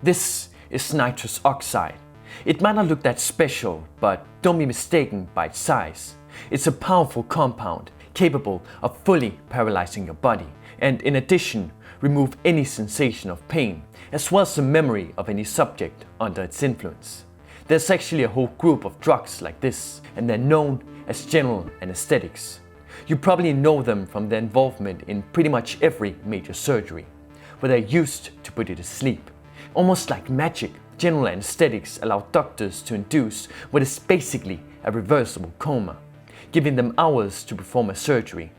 This is nitrous oxide. It might not look that special, but don't be mistaken by its size. It's a powerful compound capable of fully paralyzing your body, and in addition, remove any sensation of pain, as well as the memory of any subject under its influence. There's actually a whole group of drugs like this, and they're known as general anesthetics. You probably know them from their involvement in pretty much every major surgery, where they're used to put you to sleep. Almost like magic, general anesthetics allow doctors to induce what is basically a reversible coma, giving them hours to perform a surgery,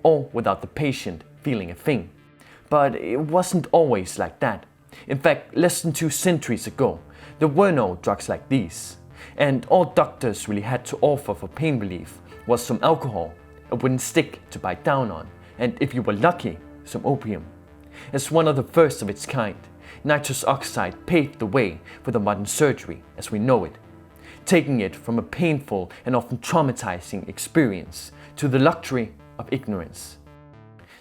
all without the patient feeling a thing. But it wasn't always like that. In fact, less than 2 centuries ago, there were no drugs like these, and all doctors really had to offer for pain relief was some alcohol, a wooden stick to bite down on, and if you were lucky, some opium. As one of the first of its kind, nitrous oxide paved the way for the modern surgery as we know it, taking it from a painful and often traumatizing experience to the luxury of ignorance.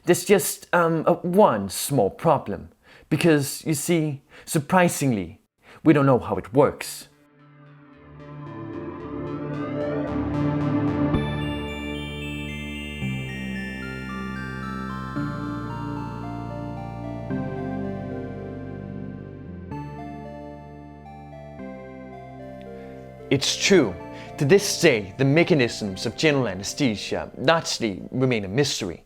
There's just one small problem, because you see, surprisingly, we don't know how it works. It's true, to this day the mechanisms of general anesthesia largely remain a mystery.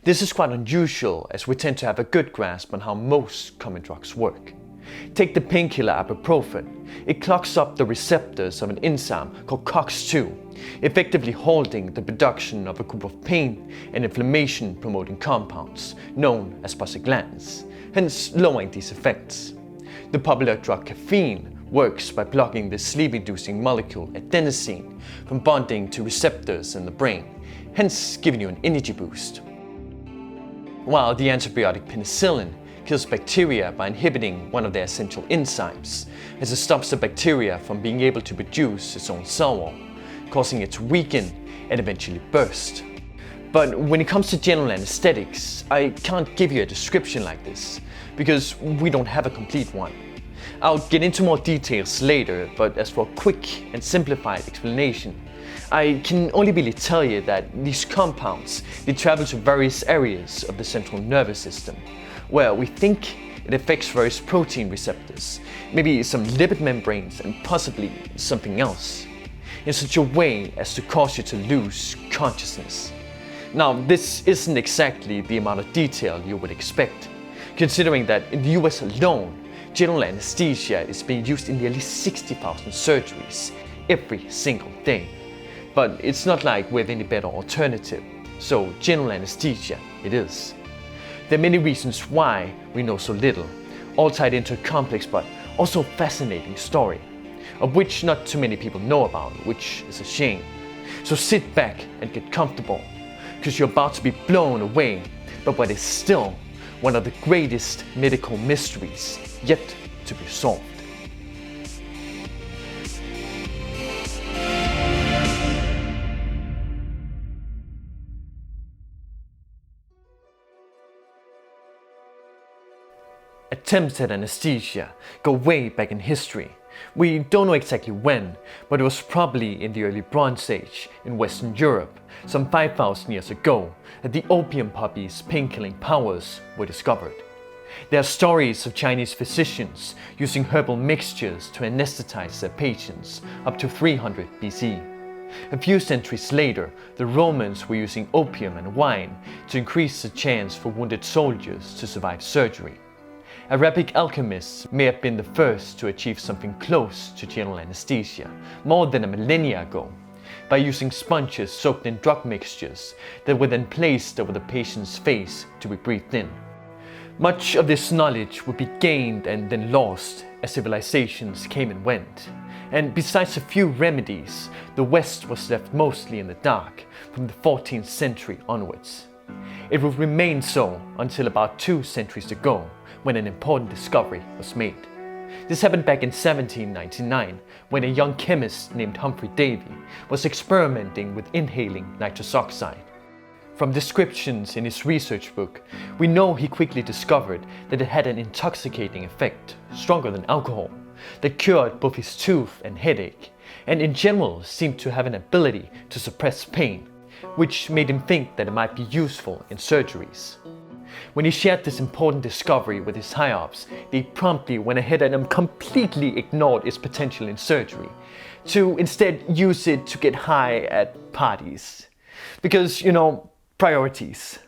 This is quite unusual, as we tend to have a good grasp on how most common drugs work. Take the painkiller ibuprofen. It clogs up the receptors of an enzyme called COX-2, effectively halting the production of a group of pain and inflammation promoting compounds known as prostaglandins, hence lowering these effects. The popular drug caffeine works by blocking the sleep-inducing molecule adenosine from bonding to receptors in the brain, hence giving you an energy boost. While the antibiotic penicillin kills bacteria by inhibiting one of their essential enzymes, as it stops the bacteria from being able to produce its own cell wall, causing it to weaken and eventually burst. But when it comes to general anesthetics, I can't give you a description like this, because we don't have a complete one. I'll get into more details later, but as for a quick and simplified explanation, I can only really tell you that these compounds, they travel to various areas of the central nervous system, where we think it affects various protein receptors, maybe some lipid membranes and possibly something else, in such a way as to cause you to lose consciousness. Now, this isn't exactly the amount of detail you would expect, considering that in the US alone, general anesthesia is being used in nearly 60,000 surgeries every single day. But it's not like we have any better alternative, so general anesthesia it is. There are many reasons why we know so little, all tied into a complex but also fascinating story, of which not too many people know about, which is a shame. So sit back and get comfortable, because you're about to be blown away by what is still one of the greatest medical mysteries yet to be solved. Attempts at anesthesia go way back in history. We don't know exactly when, but it was probably in the early Bronze Age in Western Europe, some 5,000 years ago, that the opium poppy's painkilling powers were discovered. There are stories of Chinese physicians using herbal mixtures to anesthetize their patients up to 300 BC. A few centuries later, the Romans were using opium and wine to increase the chance for wounded soldiers to survive surgery. Arabic alchemists may have been the first to achieve something close to general anesthesia, more than a millennia ago, by using sponges soaked in drug mixtures that were then placed over the patient's face to be breathed in. Much of this knowledge would be gained and then lost as civilizations came and went, and besides a few remedies, the West was left mostly in the dark from the 14th century onwards. It would remain so until about 2 centuries ago, when an important discovery was made. This happened back in 1799, when a young chemist named Humphrey Davy was experimenting with inhaling nitrous oxide. From descriptions in his research book, we know he quickly discovered that it had an intoxicating effect, stronger than alcohol, that cured both his tooth and headache, and in general seemed to have an ability to suppress pain, which made him think that it might be useful in surgeries. When he shared this important discovery with his high-ups, they promptly went ahead and completely ignored its potential in surgery, to instead use it to get high at parties. Because, priorities.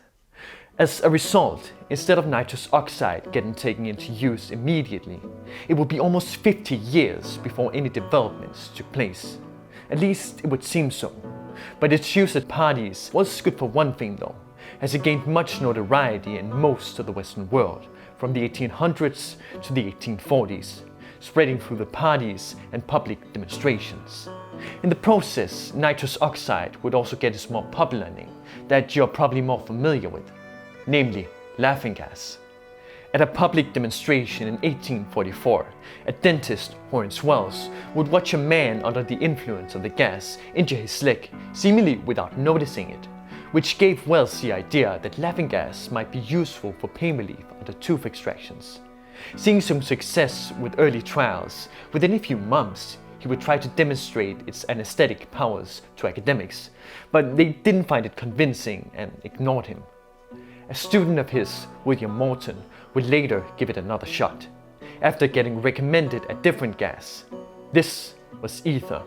As a result, instead of nitrous oxide getting taken into use immediately, it would be almost 50 years before any developments took place. At least it would seem so. But its use at parties was good for one thing though, as it gained much notoriety in most of the Western world, from the 1800s to the 1840s, spreading through the parties and public demonstrations. In the process, nitrous oxide would also get its more popular name that you're probably more familiar with, namely laughing gas. At a public demonstration in 1844, a dentist, Horace Wells, would watch a man under the influence of the gas injure his leg, seemingly without noticing it, which gave Wells the idea that laughing gas might be useful for pain relief under tooth extractions. Seeing some success with early trials, within a few months, he would try to demonstrate its anesthetic powers to academics, but they didn't find it convincing and ignored him. A student of his, William Morton, would later give it another shot, after getting recommended a different gas. This was ether,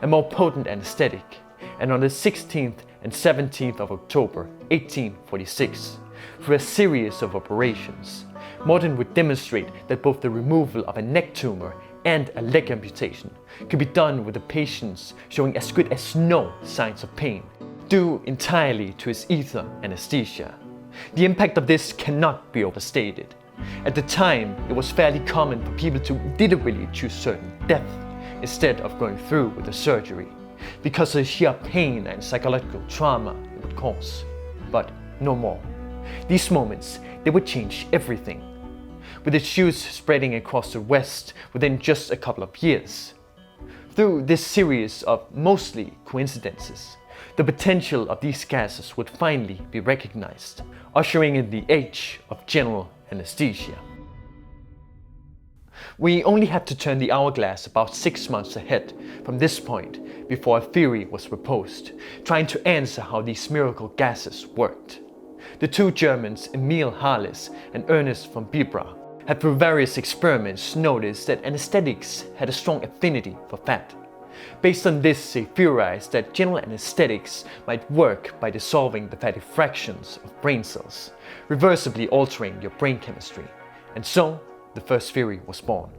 a more potent anesthetic, and on the 16th and 17th of October 1846, through a series of operations, Morton would demonstrate that both the removal of a neck tumor and a leg amputation could be done with the patients showing as good as no signs of pain, due entirely to his ether anesthesia. The impact of this cannot be overstated. At the time, it was fairly common for people to deliberately choose certain death instead of going through with the surgery, because of the sheer pain and psychological trauma it would cause. But no more. These moments, they would change everything, with its use spreading across the West within just a couple of years. Through this series of mostly coincidences, the potential of these gases would finally be recognized, ushering in the age of general anesthesia. We only had to turn the hourglass about 6 months ahead from this point before a theory was proposed, trying to answer how these miracle gases worked. The two Germans, Emil Harles and Ernest von Bibra, had through various experiments noticed that anesthetics had a strong affinity for fat. Based on this, they theorized that general anesthetics might work by dissolving the fatty fractions of brain cells, reversibly altering your brain chemistry. And so, the first theory was born.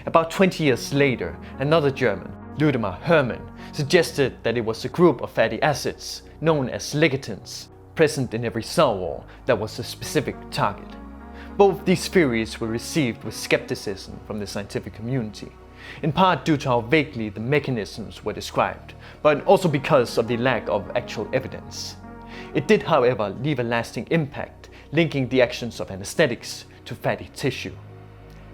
About 20 years later, another German, Ludemar Hermann, suggested that it was a group of fatty acids, known as lecithins, present in every cell wall that was a specific target. Both these theories were received with skepticism from the scientific community, in part due to how vaguely the mechanisms were described, but also because of the lack of actual evidence. It did, however, leave a lasting impact, linking the actions of anesthetics to fatty tissue.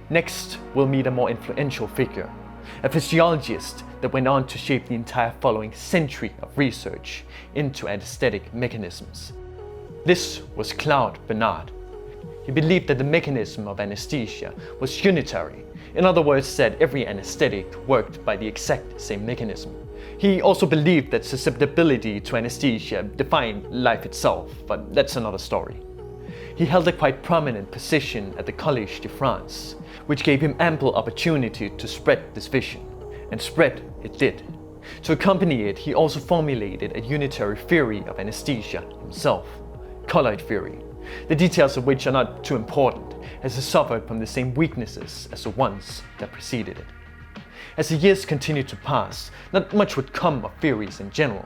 Next, we'll meet a more influential figure, a physiologist that went on to shape the entire following century of research into anesthetic mechanisms. This was Claude Bernard. He believed that the mechanism of anesthesia was unitary, in other words that every anesthetic worked by the exact same mechanism. He also believed that susceptibility to anesthesia defined life itself, but that's another story. He held a quite prominent position at the Collège de France, which gave him ample opportunity to spread this vision, and spread it did. To accompany it, he also formulated a unitary theory of anesthesia himself, colloid theory, the details of which are not too important, as it suffered from the same weaknesses as the ones that preceded it. As the years continued to pass, not much would come of theories in general.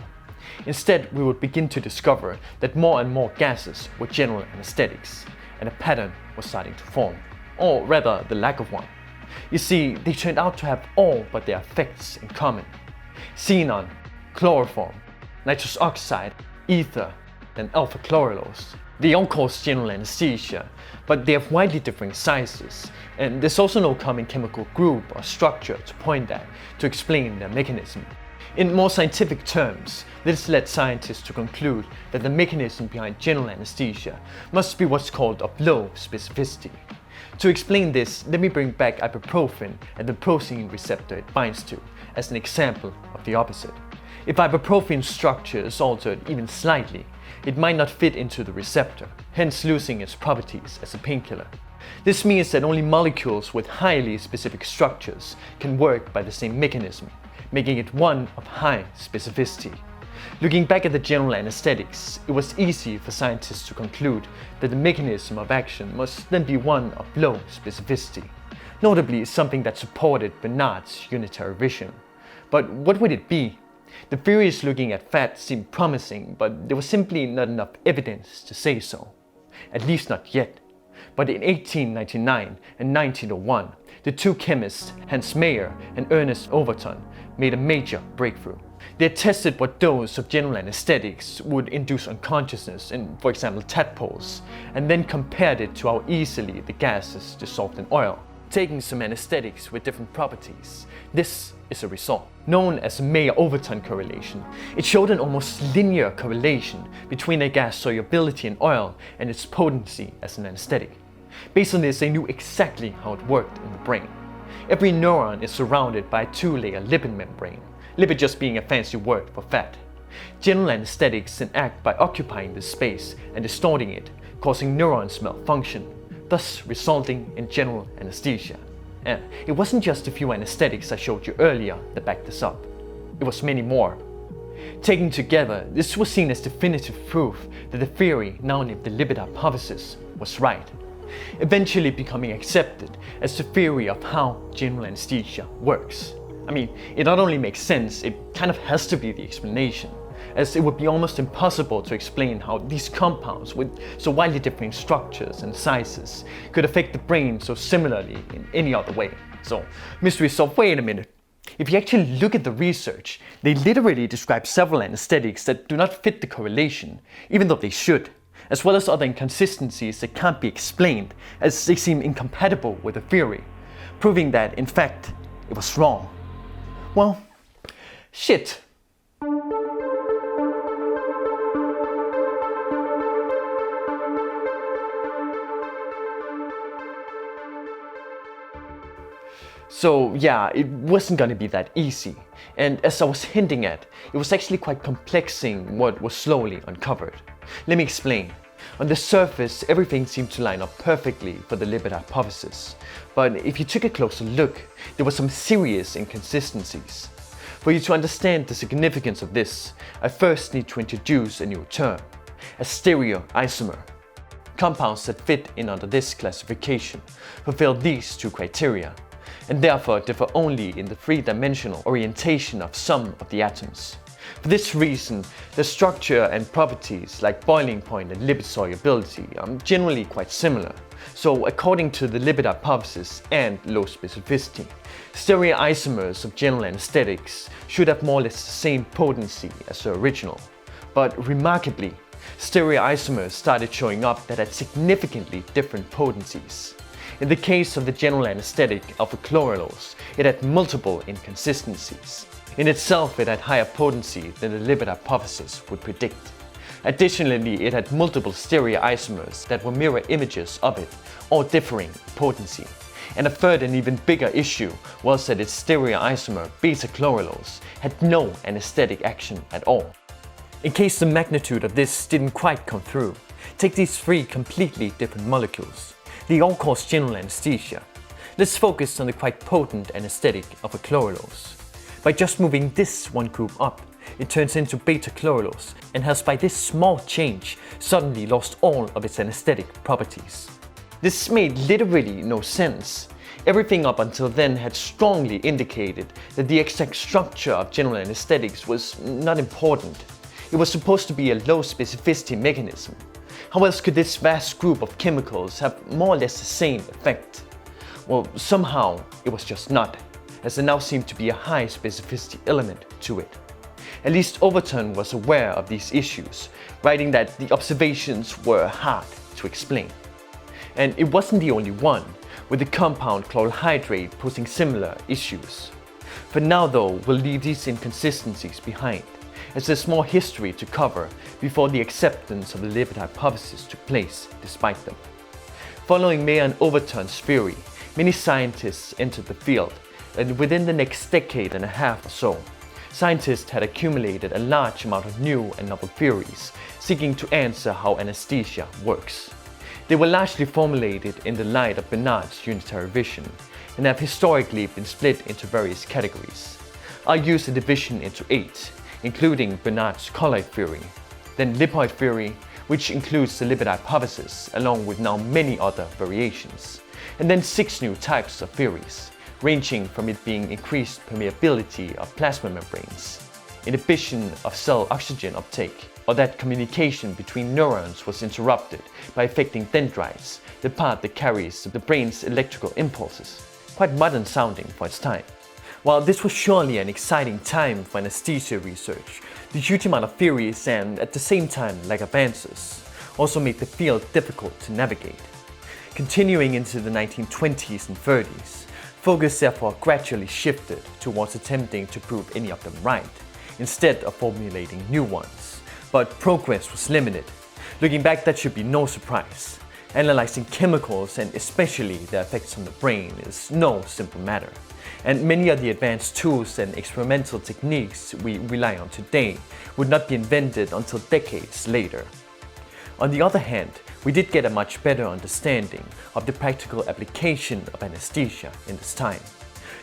Instead, we would begin to discover that more and more gases were general anesthetics, and a pattern was starting to form, or rather the lack of one. You see, they turned out to have all but their effects in common: xenon, chloroform, nitrous oxide, ether, and alpha-chlorellose. They all cause general anesthesia, but they have widely differing sizes, and there's also no common chemical group or structure to point at to explain their mechanism. In more scientific terms, this led scientists to conclude that the mechanism behind general anesthesia must be what's called of low specificity. To explain this, let me bring back ibuprofen and the protein receptor it binds to as an example of the opposite. If ibuprofen's structure is altered even slightly, it might not fit into the receptor, hence losing its properties as a painkiller. This means that only molecules with highly specific structures can work by the same mechanism, making it one of high specificity. Looking back at the general anesthetics, it was easy for scientists to conclude that the mechanism of action must then be one of low specificity, notably something that supported Bernard's unitary vision. But what would it be? The theories looking at fat seemed promising, but there was simply not enough evidence to say so. At least not yet. But in 1899 and 1901, the two chemists Hans Meyer and Ernest Overton made a major breakthrough. They had tested what dose of general anesthetics would induce unconsciousness in, for example, tadpoles, and then compared it to how easily the gas is dissolved in oil, taking some anesthetics with different properties. This is a result, known as the Meyer-Overton correlation. It showed an almost linear correlation between a gas solubility in oil and its potency as an anesthetic. Based on this, they knew exactly how it worked in the brain. Every neuron is surrounded by a two-layer lipid membrane, lipid just being a fancy word for fat. General anesthetics then act by occupying this space and distorting it, causing neurons malfunction, thus resulting in general anesthesia. And it wasn't just a few anesthetics I showed you earlier that backed this up. It was many more. Taken together, this was seen as definitive proof that the theory, now named the lipid hypothesis, was right, eventually becoming accepted as the theory of how general anesthesia works. I mean, it not only makes sense, it kind of has to be the explanation, as it would be almost impossible to explain how these compounds with so widely differing structures and sizes could affect the brain so similarly in any other way. So, mystery solved. Wait a minute. If you actually look at the research, they literally describe several anesthetics that do not fit the correlation, even though they should, as well as other inconsistencies that can't be explained, as they seem incompatible with the theory, proving that, in fact, it was wrong. Well, shit. So yeah, it wasn't gonna be that easy. And as I was hinting at, it was actually quite complexing what was slowly uncovered. Let me explain. On the surface, everything seemed to line up perfectly for the lipid hypothesis. But if you took a closer look, there were some serious inconsistencies. For you to understand the significance of this, I first need to introduce a new term, a stereoisomer. Compounds that fit in under this classification fulfill these two criteria, and therefore differ only in the three-dimensional orientation of some of the atoms. For this reason, the structure and properties like boiling point and lipid solubility are generally quite similar. So according to the lipid hypothesis and low specificity, stereoisomers of general anesthetics should have more or less the same potency as the original. But remarkably, stereoisomers started showing up that had significantly different potencies. In the case of the general anesthetic alpha-chlorelose, it had multiple inconsistencies. In itself, it had higher potency than the lipid hypothesis would predict. Additionally, it had multiple stereoisomers that were mirror images of it, all differing in potency. And a third and even bigger issue was that its stereoisomer beta-chlorelose had no anesthetic action at all. In case the magnitude of this didn't quite come through, take these three completely different molecules. They all cause general anesthesia. Let's focus on the quite potent anesthetic of alpha-chlorelose. By just moving this one group up, it turns into beta-chlorelose and has by this small change suddenly lost all of its anesthetic properties. This made literally no sense. Everything up until then had strongly indicated that the exact structure of general anesthetics was not important. It was supposed to be a low specificity mechanism. How else could this vast group of chemicals have more or less the same effect? Well, somehow it was just not, as there now seemed to be a high specificity element to it. At least Overton was aware of these issues, writing that the observations were hard to explain. And it wasn't the only one, with the compound chloral hydrate posing similar issues. For now though, we'll leave these inconsistencies behind, as there's more history to cover before the acceptance of the lipid hypothesis took place despite them. Following M.O.O.N and Overton's theory, many scientists entered the field, and within the next decade and a half or so, scientists had accumulated a large amount of new and novel theories seeking to answer how anesthesia works. They were largely formulated in the light of Bernard's unitary vision and have historically been split into various categories. I'll use the division into 8, including Bernard's colloid theory, then lipoid theory, which includes the lipid hypothesis along with now many other variations, and then 6 new types of theories, ranging from it being increased permeability of plasma membranes, inhibition of cell oxygen uptake, or that communication between neurons was interrupted by affecting dendrites, the part that carries the brain's electrical impulses. Quite modern sounding for its time. While this was surely an exciting time for anesthesia research, the huge amount of theories and at the same time lack of answers also made the field difficult to navigate. Continuing into the 1920s and 30s, focus therefore gradually shifted towards attempting to prove any of them right, instead of formulating new ones. But progress was limited. Looking back, that should be no surprise. Analyzing chemicals and especially their effects on the brain is no simple matter. And many of the advanced tools and experimental techniques we rely on today would not be invented until decades later. On the other hand, we did get a much better understanding of the practical application of anesthesia in this time.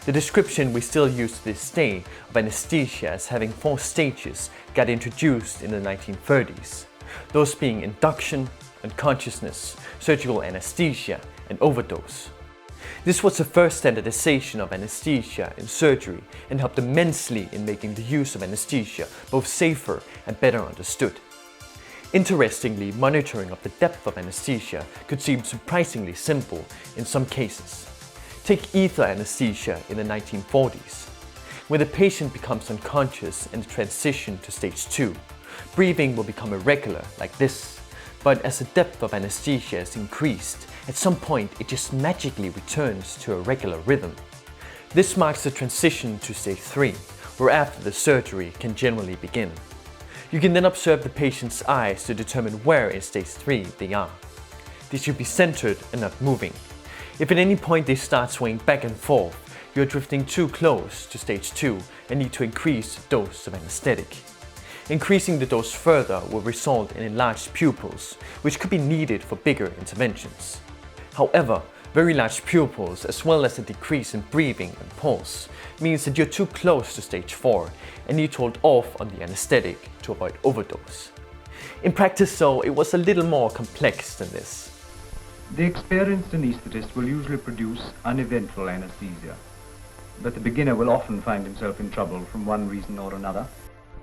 The description we still use to this day of anesthesia as having 4 stages got introduced in the 1930s, those being induction, unconsciousness, surgical anesthesia, and overdose. This was the first standardization of anesthesia in surgery and helped immensely in making the use of anesthesia both safer and better understood. Interestingly, monitoring of the depth of anesthesia could seem surprisingly simple in some cases. Take ether anesthesia in the 1940s. When the patient becomes unconscious in the transition to stage 2, breathing will become irregular like this. But as the depth of anesthesia is increased, at some point it just magically returns to a regular rhythm. This marks the transition to stage 3, where after the surgery can generally begin. You can then observe the patient's eyes to determine where in stage 3 they are. They should be centered and not moving. If at any point they start swaying back and forth, you are drifting too close to stage 2 and need to increase the dose of anesthetic. Increasing the dose further will result in enlarged pupils, which could be needed for bigger interventions. However, very large pupils as well as a decrease in breathing and pulse means that you're too close to stage 4 and need to hold off on the anesthetic to avoid overdose. In practice though, it was a little more complex than this. The experienced anesthetist will usually produce uneventful anesthesia, but the beginner will often find himself in trouble from one reason or another.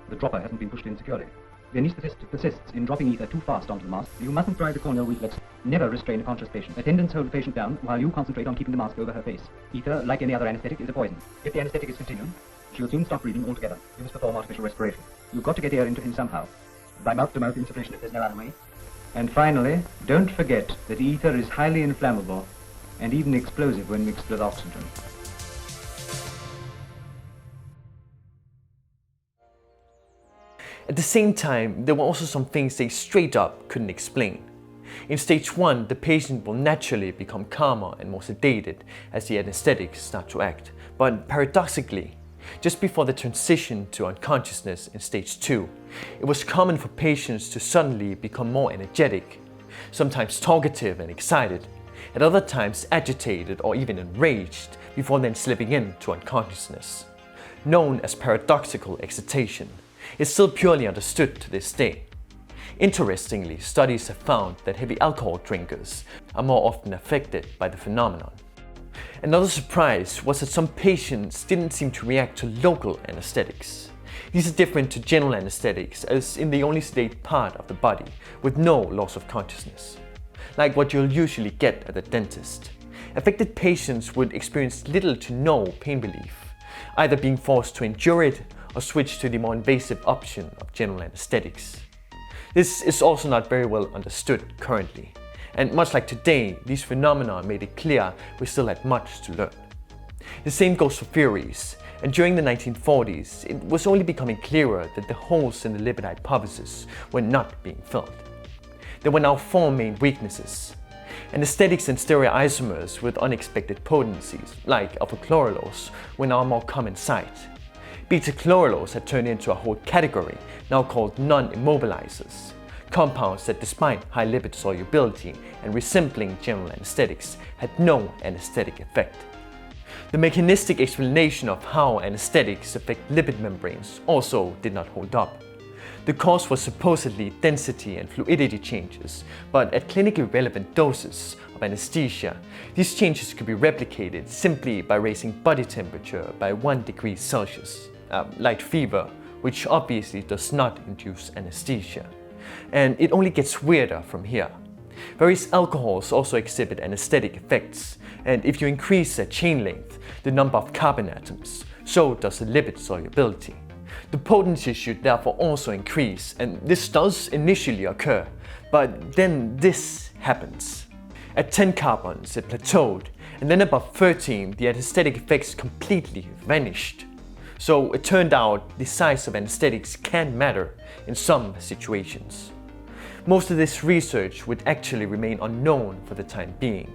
The dropper hasn't been pushed in securely. The anesthetist persists in dropping ether too fast onto the mask. You mustn't try the corneal reflex. Never restrain a conscious patient. Attendants hold the patient down while you concentrate on keeping the mask over her face. Ether, like any other anesthetic, is a poison. If the anesthetic is continued, she'll soon stop breathing altogether. You must perform artificial respiration. You've got to get air into him somehow. By mouth-to-mouth insufflation if there's no other way. And finally, don't forget that ether is highly inflammable and even explosive when mixed with oxygen. At the same time, there were also some things they straight up couldn't explain. In stage 1, the patient will naturally become calmer and more sedated as the anesthetics start to act. But paradoxically, just before the transition to unconsciousness in stage 2, it was common for patients to suddenly become more energetic, sometimes talkative and excited, at other times agitated or even enraged, before then slipping into unconsciousness. Known as paradoxical excitation, it's still purely understood to this day. Interestingly, studies have found that heavy alcohol drinkers are more often affected by the phenomenon. Another surprise was that some patients didn't seem to react to local anesthetics. These are different to general anesthetics, as in they only sedate part of the body with no loss of consciousness, like what you'll usually get at the dentist. Affected patients would experience little to no pain relief, either being forced to endure it or switch to the more invasive option of general anesthetics. This is also not very well understood currently, and much like today, these phenomena made it clear we still had much to learn. The same goes for theories, and during the 1940s, it was only becoming clearer that the holes in the lipid hypothesis were not being filled. There were now four main weaknesses. Anesthetics and stereoisomers with unexpected potencies, like alpha-chlorelose, were now a more common sight. Beta-chlorelose had turned into a whole category, now called non-immobilizers, compounds that despite high lipid solubility and resembling general anesthetics had no anesthetic effect. The mechanistic explanation of how anesthetics affect lipid membranes also did not hold up. The cause was supposedly density and fluidity changes, but at clinically relevant doses of anesthesia, these changes could be replicated simply by raising body temperature by 1 degree Celsius, light fever, which obviously does not induce anesthesia. And it only gets weirder from here. Various alcohols also exhibit anesthetic effects, and if you increase their chain length, the number of carbon atoms, so does the lipid solubility. The potency should therefore also increase, and this does initially occur, but then this happens. At 10 carbons it plateaued, and then above 13 the anesthetic effects completely vanished. So it turned out the size of anesthetics can matter in some situations. Most of this research would actually remain unknown for the time being,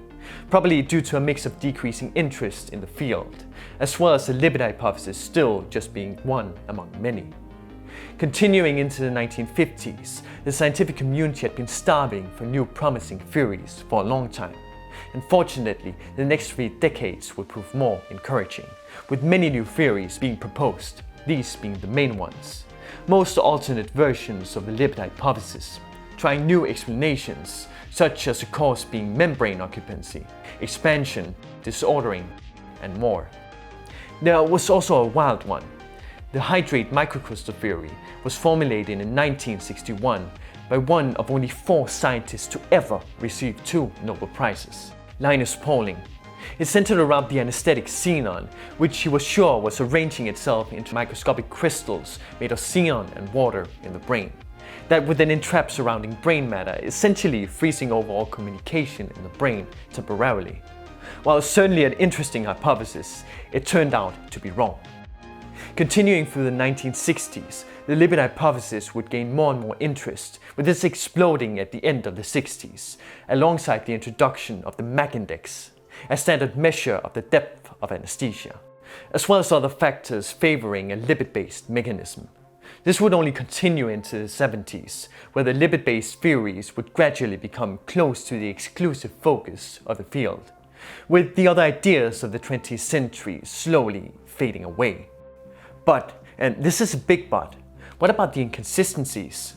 probably due to a mix of decreasing interest in the field, as well as the lipid hypothesis still just being one among many. Continuing into the 1950s, the scientific community had been starving for new promising theories for a long time. And fortunately, the next 3 decades would prove more encouraging, with many new theories being proposed, these being the main ones. Most alternate versions of the lipid hypothesis, trying new explanations, such as the cause being membrane occupancy, expansion, disordering, and more. There was also a wild one. The hydrate microcrystal theory was formulated in 1961 by one of only 4 scientists to ever receive 2 Nobel Prizes, Linus Pauling. It centered around the anesthetic xenon, which he was sure was arranging itself into microscopic crystals made of xenon and water in the brain, that would then entrap surrounding brain matter, essentially freezing overall communication in the brain temporarily. While certainly an interesting hypothesis, it turned out to be wrong. Continuing through the 1960s, the lipid hypothesis would gain more and more interest, with this exploding at the end of the 60s, alongside the introduction of the MAC index, a standard measure of the depth of anesthesia, as well as other factors favoring a lipid-based mechanism. This would only continue into the 70s, where the lipid-based theories would gradually become close to the exclusive focus of the field, with the other ideas of the 20th century slowly fading away. But, and this is a big but, what about the inconsistencies?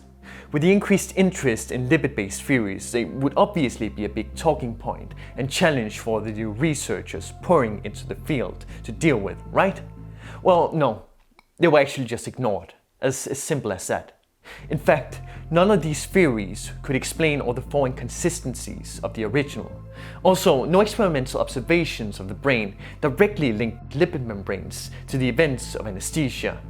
With the increased interest in lipid-based theories, they would obviously be a big talking point and challenge for the new researchers pouring into the field to deal with, right? Well, no, they were actually just ignored. As simple as that. In fact, none of these theories could explain all the 4 inconsistencies of the original. Also, no experimental observations of the brain directly linked lipid membranes to the events of anesthesia.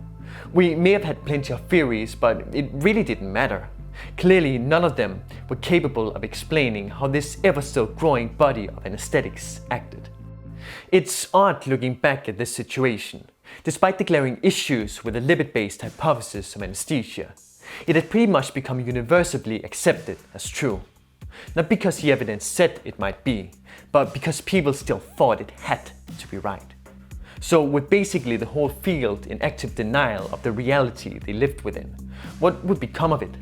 We may have had plenty of theories, but it really didn't matter. Clearly, none of them were capable of explaining how this ever-still growing body of anesthetics acted. It's odd looking back at this situation. Despite the glaring issues with the lipid-based hypothesis of anesthesia, it had pretty much become universally accepted as true. Not because the evidence said it might be, but because people still thought it had to be right. So with basically the whole field in active denial of the reality they lived within, what would become of it?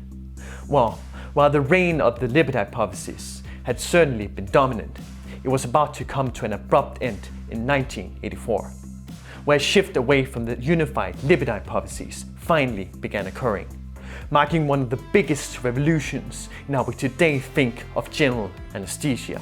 Well, while the reign of the lipid hypothesis had certainly been dominant, it was about to come to an abrupt end in 1984. Where a shift away from the unified lipid hypotheses finally began occurring, marking one of the biggest revolutions in how we today think of general anesthesia.